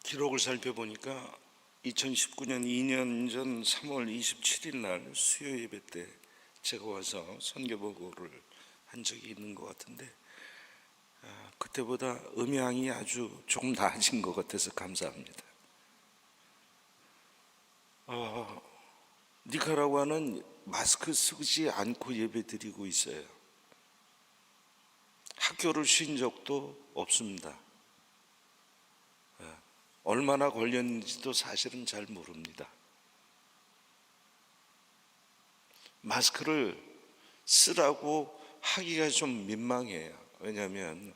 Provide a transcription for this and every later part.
기록을 살펴보니까 2019년 2년 전 3월 27일 날 수요 예배 때 제가 와서 선교보고를 한 적이 있는 것 같은데 그때보다 음향이 아주 조금 나아진 것 같아서 감사합니다. 니카라과는 마스크 쓰지 않고 예배 드리고 있어요. 학교를 쉰 적도 없습니다. 얼마나 걸렸는지도 사실은 잘 모릅니다. 마스크를 쓰라고 하기가 좀 민망해요. 왜냐하면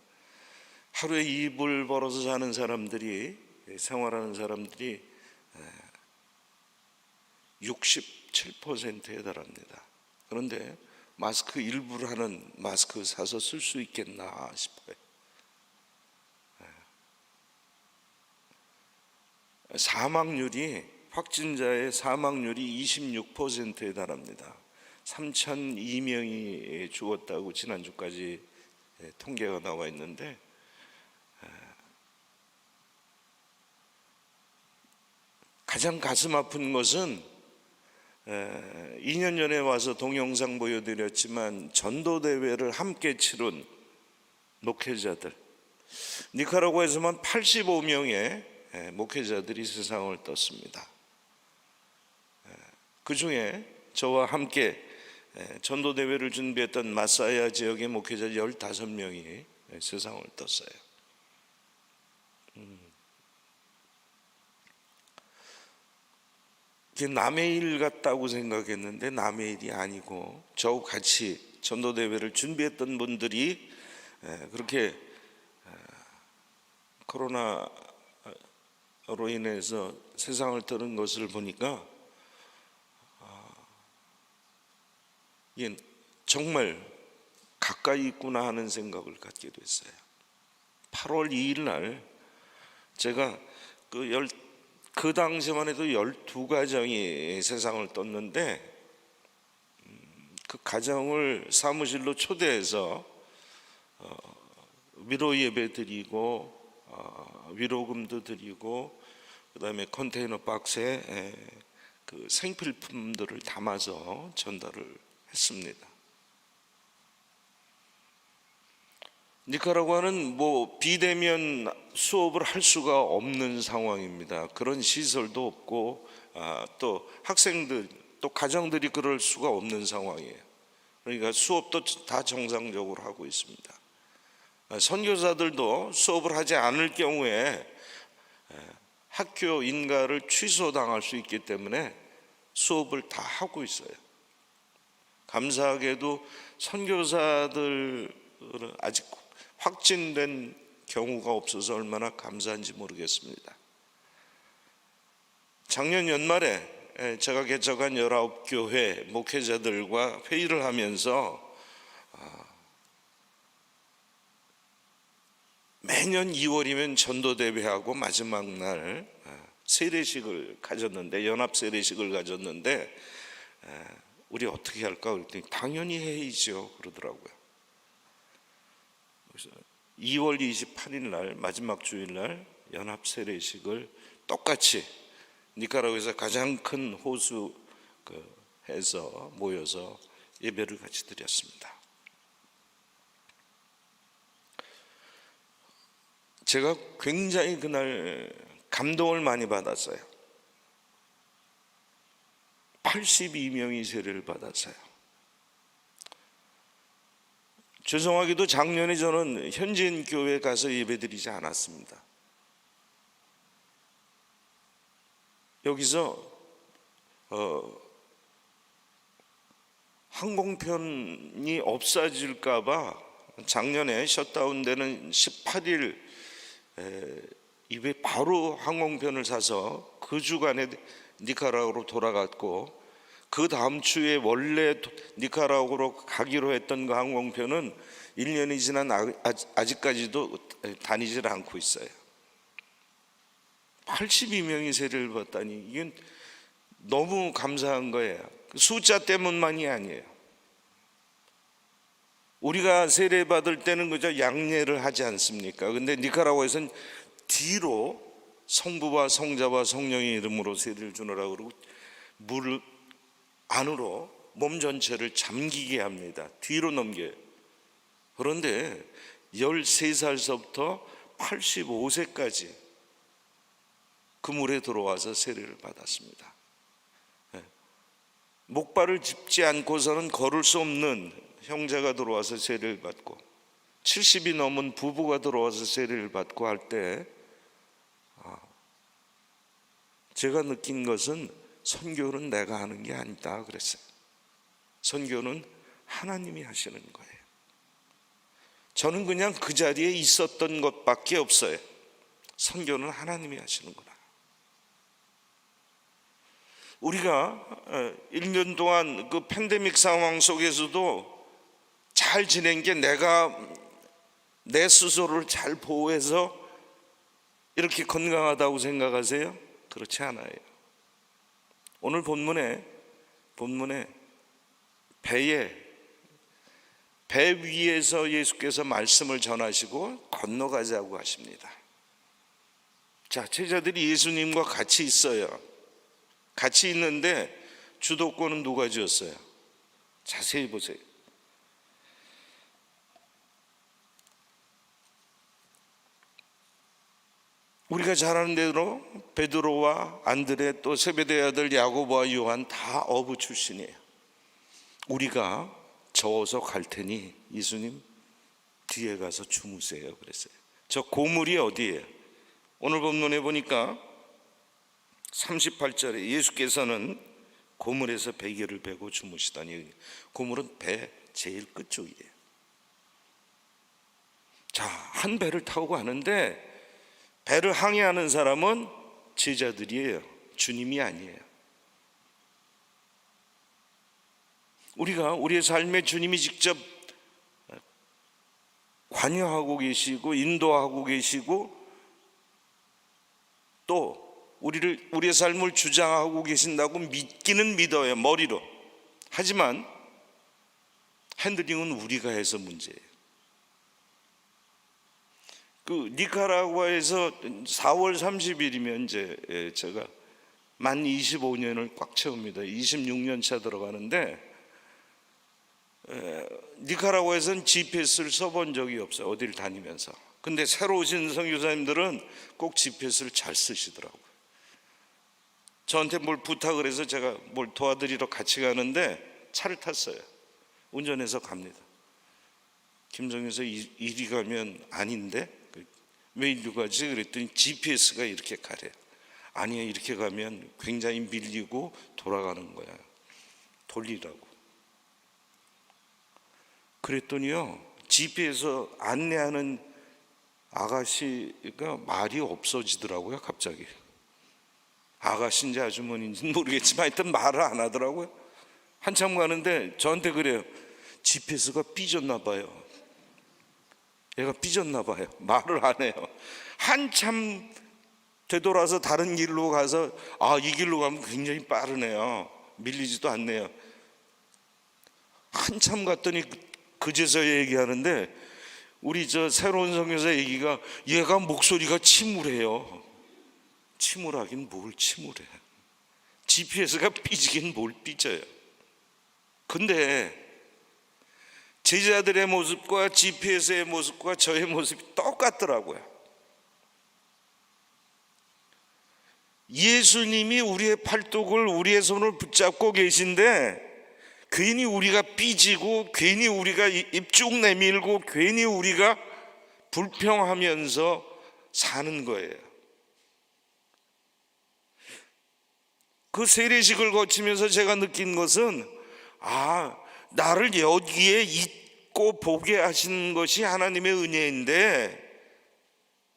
하루에 이불 벌어서 사는 사람들이, 생활하는 사람들이 67%에 달합니다. 그런데 마스크 일부를 하는 마스크 사서 쓸 수 있겠나 싶어요. 확진자의 사망률이 26%에 달합니다. 3,002명이 죽었다고 지난주까지 통계가 나와 있는데, 가장 가슴 아픈 것은 2년 전에 와서 동영상 보여드렸지만 전도대회를 함께 치른 목회자들, 니카라과에서만 85명의 목회자들이 세상을 떴습니다. 그 중에 저와 함께 전도대회를 준비했던 마사야 지역의 목회자 15명이 세상을 떴어요. 이게 남의 일 같다고 생각했는데 남의 일이 아니고, 저하고 같이 전도대회를 준비했던 분들이 그렇게 코로나로 인해서 세상을 떠는 것을 보니까 이게 정말 가까이 있구나 하는 생각을 갖게 됐어요. 8월 2일 날 제가 그 당시만 해도 12가정이 세상을 떴는데, 그 가정을 사무실로 초대해서 위로 예배 드리고 위로금도 드리고, 그 다음에 컨테이너 박스에 그 생필품들을 담아서 전달을 했습니다. 니카라과는 비대면 수업을 할 수가 없는 상황입니다. 그런 시설도 없고, 또 학생들, 또 가정들이 그럴 수가 없는 상황이에요. 그러니까 수업도 다 정상적으로 하고 있습니다. 선교사들도 수업을 하지 않을 경우에 학교 인가를 취소당할 수 있기 때문에 수업을 다 하고 있어요. 감사하게도 선교사들은 아직 확진된 경우가 없어서 얼마나 감사한지 모르겠습니다. 작년 연말에 제가 개척한 19교회 목회자들과 회의를 하면서 매년 2월이면 전도대회하고 마지막 날 세례식을 가졌는데, 연합 세례식을 가졌는데, 우리 어떻게 할까 그랬더니 당연히 해야죠 그러더라고요. 그래서 2월 28일 날 마지막 주일 날 연합 세례식을 똑같이 니카라과에서 가장 큰 호수에서 모여서 예배를 같이 드렸습니다. 제가 굉장히 그날 감동을 많이 받았어요. 82명이 세례를 받았어요. 죄송하게도 작년에 저는 현지인 교회에 가서 예배드리지 않았습니다. 여기서 항공편이 없어질까 봐 작년에 셧다운되는 18일 이후에 바로 항공편을 사서 그 주간에 니카라과로 돌아갔고, 그 다음 주에 원래 니카라과로 가기로 했던 그 항공편은 1년이 지난 아직까지도 다니질 않고 있어요. 82명이 세례를 받다니 이게 너무 감사한 거예요. 숫자 때문만이 아니에요. 우리가 세례 받을 때는 그저 양례를 하지 않습니까? 근데 니카라과에서는 뒤로 성부와 성자와 성령의 이름으로 세례를 주노라 그러고 물 안으로 몸 전체를 잠기게 합니다. 뒤로 넘겨요. 그런데 13살서부터 85세까지 그 물에 들어와서 세례를 받았습니다. 목발을 짚지 않고서는 걸을 수 없는 형제가 들어와서 세례를 받고 70이 넘은 부부가 들어와서 세례를 받고 할 때 제가 느낀 것은 선교는 내가 하는 게 아니다 그랬어요. 선교는 하나님이 하시는 거예요. 저는 그냥 그 자리에 있었던 것밖에 없어요. 선교는 하나님이 하시는구나. 우리가 1년 동안 그 팬데믹 상황 속에서도 잘 지낸 게 내가 내 스스로를 잘 보호해서 이렇게 건강하다고 생각하세요? 그렇지 않아요. 오늘 본문에 배 위에서 예수께서 말씀을 전하시고 건너가자고 하십니다. 자, 제자들이 예수님과 같이 있어요. 같이 있는데 주도권은 누가 쥐었어요? 자세히 보세요. 우리가 잘 아는 대로 베드로와 안드레 또 세베대의 아들 야고보와 요한 다 어부 출신이에요. 우리가 저어서 갈 테니 예수님 뒤에 가서 주무세요 그랬어요. 저 고물이 어디예요? 오늘 본문에 보니까 38절에 예수께서는 고물에서 베개를 베고 주무시다니, 고물은 배 제일 끝쪽이에요. 자, 한 배를 타고 가는데 배를 항해하는 사람은 제자들이에요. 주님이 아니에요. 우리가 우리의 삶에 주님이 직접 관여하고 계시고 인도하고 계시고 또 우리의 삶을 주장하고 계신다고 믿기는 믿어요, 머리로. 하지만 핸들링은 우리가 해서 문제예요. 그 니카라과에서 4월 30일이면 이제 제가 만 25년을 꽉 채웁니다. 26년 차 들어가는데 니카라과에서는 GPS를 써본 적이 없어요, 어디를 다니면서. 근데 새로 오신 선교사님들은 꼭 GPS를 잘 쓰시더라고요. 저한테 뭘 부탁을 해서 제가 뭘 도와드리러 같이 가는데 차를 탔어요. 운전해서 갑니다. 김정일서 이리 가면 아닌데 왜 이리 가지? 그랬더니 GPS가 이렇게 가래요. 아니야, 이렇게 가면 굉장히 밀리고 돌아가는 거야, 돌리라고. 그랬더니요, GPS 안내하는 아가씨가 말이 없어지더라고요. 갑자기 아가씨인지 아주머니인지는 모르겠지만 하여튼 말을 안 하더라고요. 한참 가는데 저한테 그래요. GPS가 삐졌나 봐요. 얘가 삐졌나 봐요. 말을 안 해요. 한참 되돌아서 다른 길로 가서 이 길로 가면 굉장히 빠르네요. 밀리지도 않네요. 한참 갔더니 그제서 얘기하는데 우리 저 새로운 선교사 얘기가 얘가 목소리가 침울해요. 침울하긴 뭘 침울해. GPS가 삐지긴 뭘 삐져요. 근데 제자들의 모습과 GPS의 모습과 저의 모습이 똑같더라고요. 예수님이 우리의 팔뚝을, 우리의 손을 붙잡고 계신데 괜히 우리가 삐지고 괜히 우리가 입 쭉 내밀고 괜히 우리가 불평하면서 사는 거예요. 그 세례식을 거치면서 제가 느낀 것은 나를 여기에 있고 보게 하신 것이 하나님의 은혜인데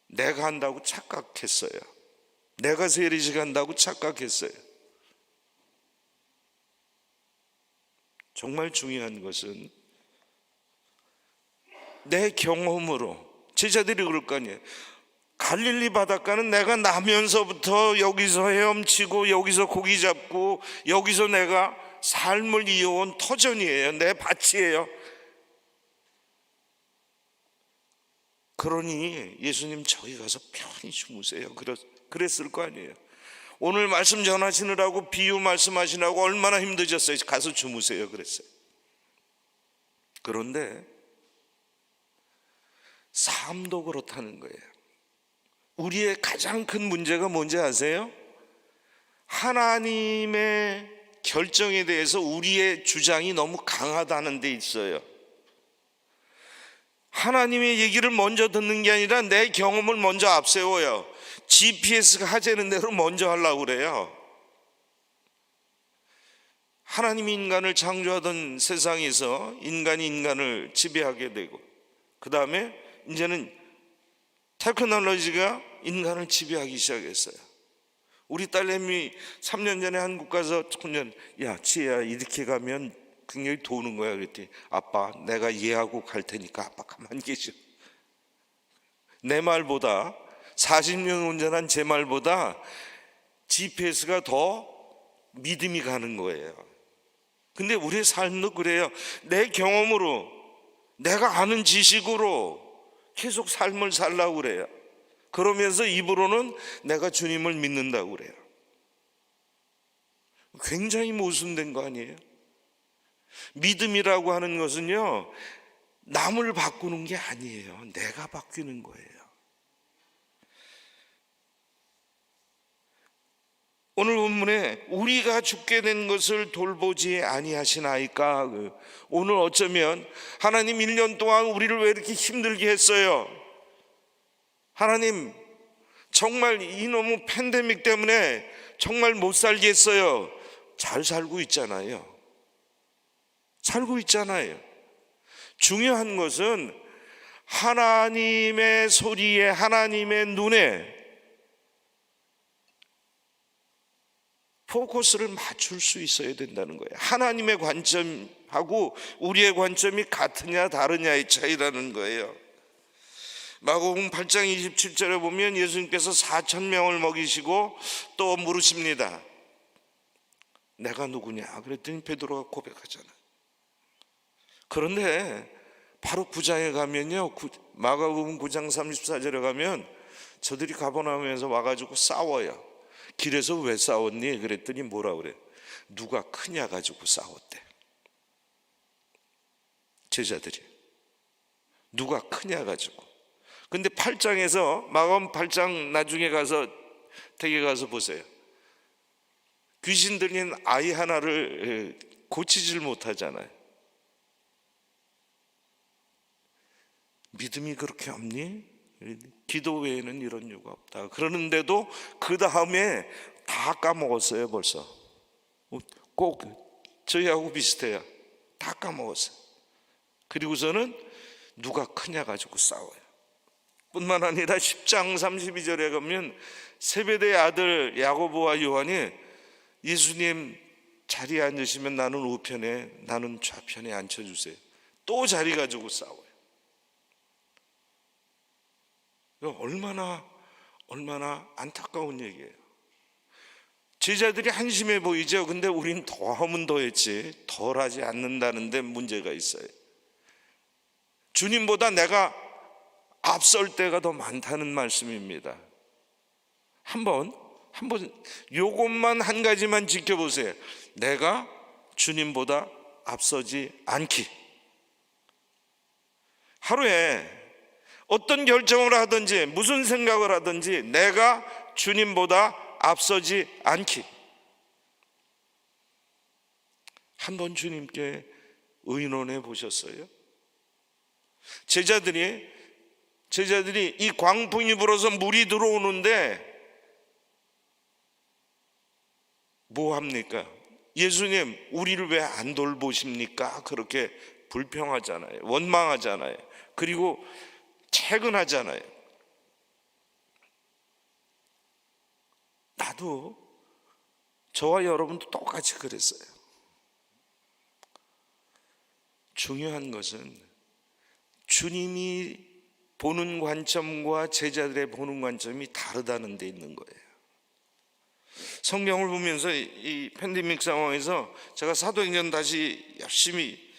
내가 한다고 착각했어요. 내가 세례식 한다고 착각했어요. 정말 중요한 것은 내 경험으로, 제자들이 그럴 거 아니에요. 갈릴리 바닷가는 내가 나면서부터 여기서 헤엄치고 여기서 고기 잡고 여기서 내가 삶을 이어온 터전이에요. 내 밭이에요. 그러니 예수님 저기 가서 편히 주무세요. 그랬을 거 아니에요. 오늘 말씀 전하시느라고 비유 말씀하시느라고 얼마나 힘드셨어요. 가서 주무세요 그랬어요. 그런데 삶도 그렇다는 거예요. 우리의 가장 큰 문제가 뭔지 아세요? 하나님의 결정에 대해서 우리의 주장이 너무 강하다는 데 있어요. 하나님의 얘기를 먼저 듣는 게 아니라 내 경험을 먼저 앞세워요. GPS가 하자는 대로 먼저 하려고 그래요. 하나님이 인간을 창조하던 세상에서 인간이 인간을 지배하게 되고, 그 다음에 이제는 테크놀로지가 인간을 지배하기 시작했어요. 우리 딸내미 3년 전에 한국 가서 청년, 야 지혜야 이렇게 가면 굉장히 도는 거야. 그랬더니 아빠 내가 얘하고 갈 테니까 아빠 가만히 계셔. 내 말보다 40년 운전한 제 말보다 GPS가 더 믿음이 가는 거예요. 근데 우리의 삶도 그래요. 내 경험으로 내가 아는 지식으로 계속 삶을 살라고 그래요. 그러면서 입으로는 내가 주님을 믿는다고 그래요. 굉장히 모순된 거 아니에요? 믿음이라고 하는 것은요, 남을 바꾸는 게 아니에요. 내가 바뀌는 거예요. 오늘 본문에 우리가 죽게 된 것을 돌보지 아니하시나이까. 오늘 어쩌면 하나님 1년 동안 우리를 왜 이렇게 힘들게 했어요? 하나님 정말 이놈의 팬데믹 때문에 정말 못 살게 했어요. 잘 살고 있잖아요. 살고 있잖아요. 중요한 것은 하나님의 소리에, 하나님의 눈에 포커스를 맞출 수 있어야 된다는 거예요. 하나님의 관점하고 우리의 관점이 같으냐 다르냐의 차이라는 거예요. 마가복음 8장 27절에 보면 예수님께서 4,000명을 먹이시고 또 물으십니다. 내가 누구냐? 그랬더니 베드로가 고백하잖아요. 그런데 바로 9장에 가면요, 마가복음 9장 34절에 가면 저들이 가버나움에서 와가지고 싸워요. 길에서 왜 싸웠니? 그랬더니 뭐라 그래? 누가 크냐 가지고 싸웠대. 제자들이 누가 크냐 가지고. 근데 8장에서 마가복음 8장 나중에 가서 댁에 가서 보세요. 귀신 들린 아이 하나를 고치질 못하잖아요. 믿음이 그렇게 없니? 기도 외에는 이런 이유가 없다. 그러는데도 그 다음에 다 까먹었어요. 벌써 꼭 저희하고 비슷해요. 다 까먹었어요. 그리고서는 누가 크냐 가지고 싸워요. 뿐만 아니라 10장 32절에 가면 세베대의 아들 야고보와 요한이 예수님 자리에 앉으시면 나는 우편에 나는 좌편에 앉혀주세요. 또 자리 가지고 싸워요. 얼마나 안타까운 얘기예요. 제자들이 한심해 보이죠. 근데 우린 더하면 더했지 덜하지 않는다는 데 문제가 있어요. 주님보다 내가 앞설 때가 더 많다는 말씀입니다. 한번 요것만 한 가지만 지켜보세요. 내가 주님보다 앞서지 않기. 하루에 어떤 결정을 하든지 무슨 생각을 하든지 내가 주님보다 앞서지 않기. 한번 주님께 의논해 보셨어요? 제자들이 이 광풍이 불어서 물이 들어오는데 뭐 합니까? 예수님 우리를 왜 안 돌보십니까? 그렇게 불평하잖아요. 원망하잖아요. 그리고 퇴근하잖아요. 나도 저와 여러분도 똑같이 그랬어요. 중요한 것은 주님이 보는 관점과 제자들의 보는 관점이 다르다는 데 있는 거예요. 성경을 보면서 이 팬데믹 상황에서 제가 사도행전 열심히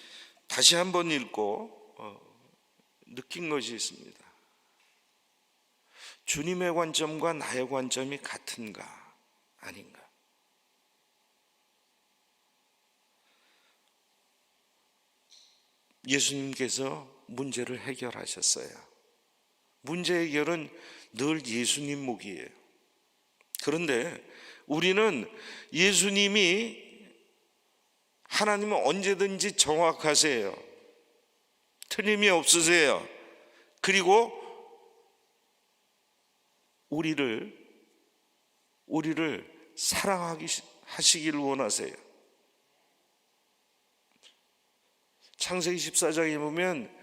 다시 한번 읽고 느낀 것이 있습니다. 주님의 관점과 나의 관점이 같은가 아닌가? 예수님께서 문제를 해결하셨어요. 문제 해결은 늘 예수님 몫이에요. 그런데 우리는 하나님은 언제든지 정확하세요. 틀림이 없으세요. 그리고 우리를 사랑하시길 원하세요. 창세기 14장에 보면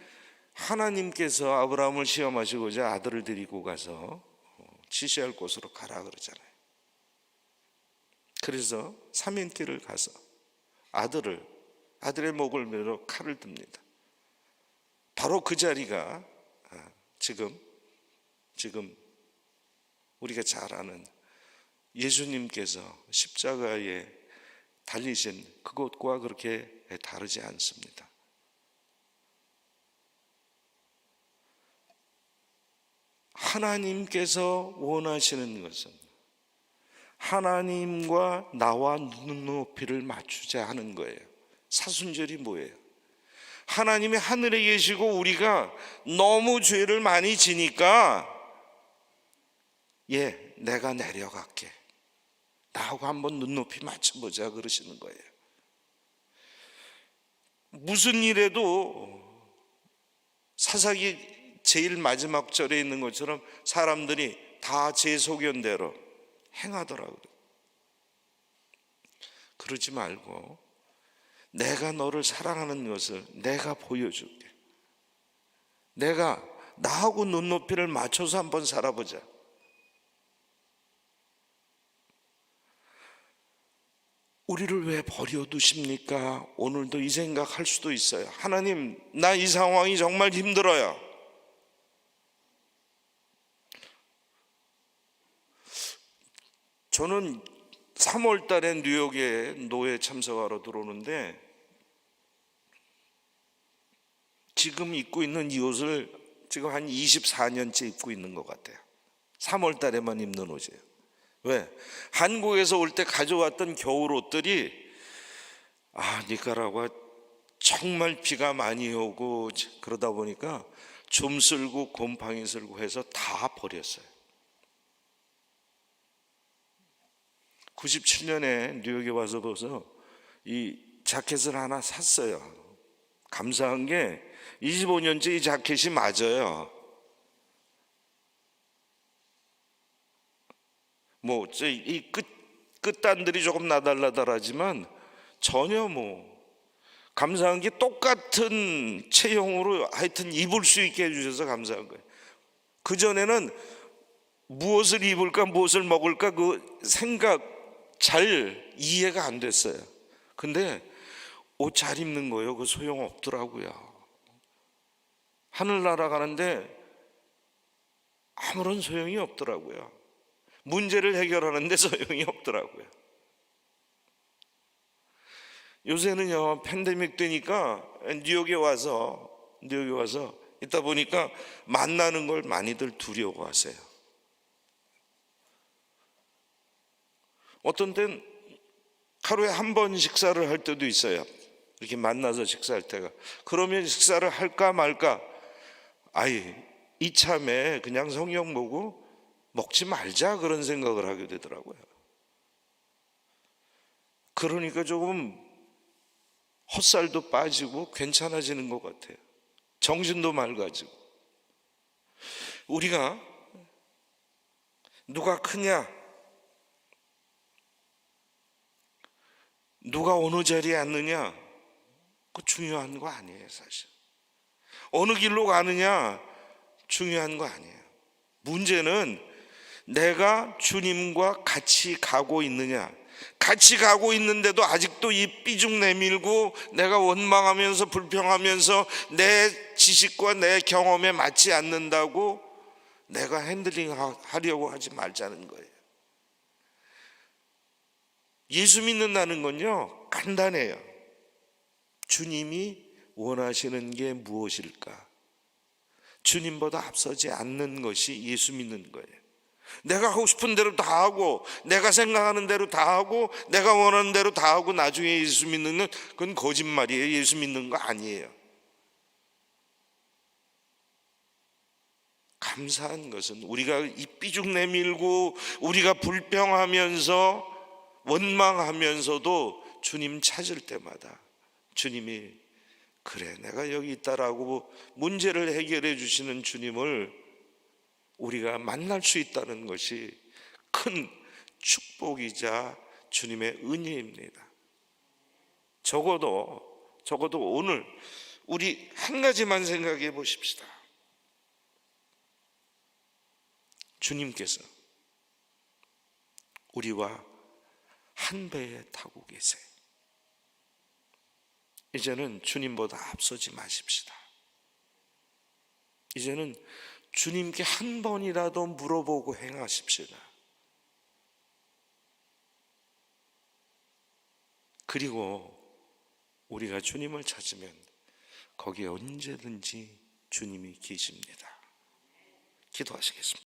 하나님께서 아브라함을 시험하시고자 아들을 데리고 가서 지시할 곳으로 가라 그러잖아요. 그래서 사면길을 가서 아들의 목을 매러 칼을 듭니다. 바로 그 자리가 지금 우리가 잘 아는 예수님께서 십자가에 달리신 그곳과 그렇게 다르지 않습니다. 하나님께서 원하시는 것은 하나님과 나와 눈높이를 맞추자 하는 거예요. 사순절이 뭐예요? 하나님이 하늘에 계시고 우리가 너무 죄를 많이 지니까 내가 내려갈게, 나하고 한번 눈높이 맞춰보자 그러시는 거예요. 무슨 일에도 사사기 제일 마지막 절에 있는 것처럼 사람들이 다 제 소견대로 행하더라고요. 그러지 말고 내가 너를 사랑하는 것을 내가 보여줄게. 내가 나하고 눈높이를 맞춰서 한번 살아보자. 우리를 왜 버려두십니까? 오늘도 이 생각할 수도 있어요. 하나님, 나 이 상황이 정말 힘들어요. 저는 3월 달에 뉴욕에 노예 참석하러 들어오는데 지금 입고 있는 이 옷을 지금 한 24년째 입고 있는 것 같아요. 3월 달에만 입는 옷이에요. 왜? 한국에서 올 때 가져왔던 겨울 옷들이 니카라과 정말 비가 많이 오고 그러다 보니까 좀 쓸고 곰팡이 쓸고 해서 다 버렸어요. 97년에 뉴욕에 와서 벌써 이 자켓을 하나 샀어요. 감사한 게 25년째 이 자켓이 맞아요. 이 끝단들이 조금 나달라달하지만 전혀 감사한 게 똑같은 체형으로 하여튼 입을 수 있게 해주셔서 감사한 거예요. 그전에는 무엇을 입을까 무엇을 먹을까 그 생각 잘 이해가 안 됐어요. 근데 옷 잘 입는 거예요. 그 소용없더라고요. 하늘나라 가는데 아무런 소용이 없더라고요. 문제를 해결하는데 소용이 없더라고요. 요새는요 팬데믹 되니까 뉴욕에 와서 있다 보니까 만나는 걸 많이들 두려워하세요. 어떤 땐 하루에 한 번 식사를 할 때도 있어요. 이렇게 만나서 식사할 때가. 그러면 식사를 할까 말까, 이참에 그냥 성경 보고 먹지 말자 그런 생각을 하게 되더라고요. 그러니까 조금 헛살도 빠지고 괜찮아지는 것 같아요. 정신도 맑아지고. 우리가 누가 크냐, 누가 어느 자리에 앉느냐, 그 중요한 거 아니에요. 사실 어느 길로 가느냐 중요한 거 아니에요. 문제는 내가 주님과 같이 가고 있느냐. 같이 가고 있는데도 아직도 이 삐죽 내밀고 내가 원망하면서 불평하면서 내 지식과 내 경험에 맞지 않는다고 내가 핸들링 하려고 하지 말자는 거예요. 예수 믿는다는 건요 간단해요. 주님이 원하시는 게 무엇일까? 주님보다 앞서지 않는 것이 예수 믿는 거예요. 내가 하고 싶은 대로 다 하고 내가 생각하는 대로 다 하고 내가 원하는 대로 다 하고 나중에 예수 믿는 건 그건 거짓말이에요. 예수 믿는 거 아니에요. 감사한 것은 우리가 이 삐죽 내밀고 우리가 불평하면서 원망하면서도 주님 찾을 때마다 주님이 그래 내가 여기 있다라고 문제를 해결해 주시는 주님을 우리가 만날 수 있다는 것이 큰 축복이자 주님의 은혜입니다. 적어도 오늘 우리 한 가지만 생각해 보십시다. 주님께서 우리와 한 배에 타고 계세요. 이제는 주님보다 앞서지 마십시다. 이제는 주님께 한 번이라도 물어보고 행하십시다. 그리고 우리가 주님을 찾으면 거기에 언제든지 주님이 계십니다. 기도하시겠습니다.